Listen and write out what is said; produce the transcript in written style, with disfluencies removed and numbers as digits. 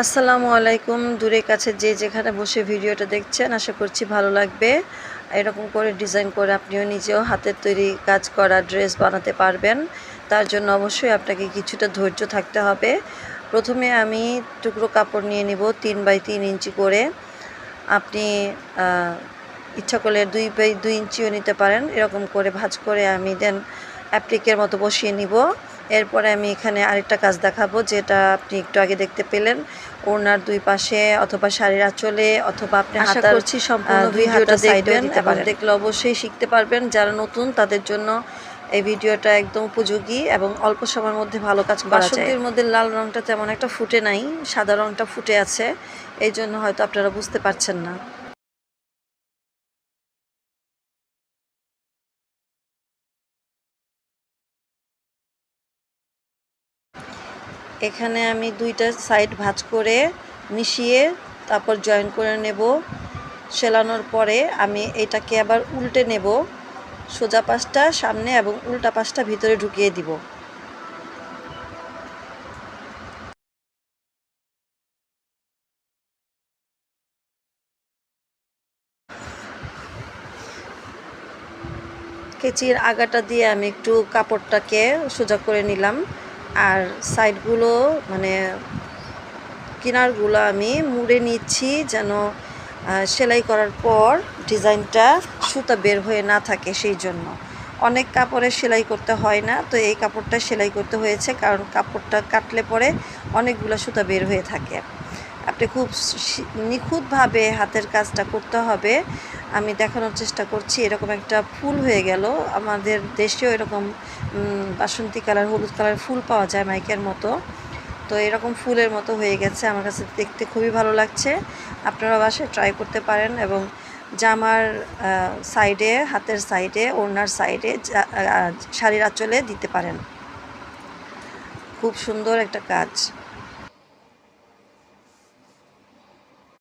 আসসালামু আলাইকুম। দূরে কাছে যে যেখানে বসে ভিডিওটা দেখছেন আশা করছি ভালো লাগবে। এরকম করে ডিজাইন করে আপনিও নিজেও হাতের তৈরি কাজ করা ড্রেস বানাতে পারবেন। তার জন্য অবশ্যই আপনাকে কিছুটা ধৈর্য থাকতে হবে। প্রথমে আমি টুকরো কাপড় নিয়ে নিব 3 বাই 3 ইঞ্চি করে। আপনি ইচ্ছা করলে 2 বাই 2 ইঞ্চিও নিতে পারেন। এরকম করে ভাঁজ করে আমি দেন অ্যাপ্লিকের মতো বসিয়ে নিব। এরপরে আমি এখানে আরেকটা কাজ দেখাবো, যেটা আপনি একটু আগে দেখতে পেলেন। ওড়নার 2 পাশে অথবা শাড়ির আঁচলে অথবা আপনি আশা হাতার করছি সম্পূর্ণ 2 ভিডিওটা হাতা দেখবেন সাইডেও এবং দেখলে অবশ্যই শিখতে পারবেন। যারা নতুন তাদের জন্য এই ভিডিওটা একদম উপযোগী এবং অল্প সময়ের মধ্যে ভালো কাজ করা যায়। বাসন্তীর মধ্যে লাল রংটা তেমন একটা ফুটে নাই, সাদা রংটা ফুটে আছে। এই জন্য হয়তো আপনারা বুঝতে পারছেন না। এখানে আমি 2টা সাইড ভাঁজ করে মিশিয়ে তারপর জয়েন করে নেব। সেলানোর পরে আমি এটাকে আবার উল্টে নেব। সোজা পাশটা সামনে এবং উল্টা পাশটা ভিতরে ঢুকিয়ে দিব। কেচির আগাটা দিয়ে আমি একটু কাপড়টাকে সোজা করে নিলাম, আর সাইডগুলো মানে কিনারগুলো আমি মুড়ে নিচ্ছি, যেন সেলাই করার পর ডিজাইনটা সুতা বের হয়ে না থাকে। সেই জন্য অনেক কাপড়ে সেলাই করতে হয় না, তো এই কাপড়টা সেলাই করতে হয়েছে, কারণ কাপড়টা কাটলে পরে অনেকগুলো সুতা বের হয়ে থাকে। আপনি খুব নিখুঁতভাবে হাতের কাজটা করতে হবে। আমি দেখানোর চেষ্টা করছি। এরকম একটা ফুল হয়ে গেল। আমাদের দেশেও এরকম বাসন্তী কালার, হলুদ কালার ফুল পাওয়া যায় মাইকের মতো। তো এরকম ফুলের মতো হয়ে গেছে, আমার কাছে দেখতে খুবই ভালো লাগছে। আপনারা বাসায় ট্রাই করতে পারেন এবং জামার সাইডে, হাতের সাইডে, ওড়নার সাইডে, শাড়ির আঁচলে দিতে পারেন। খুব সুন্দর একটা কাজ।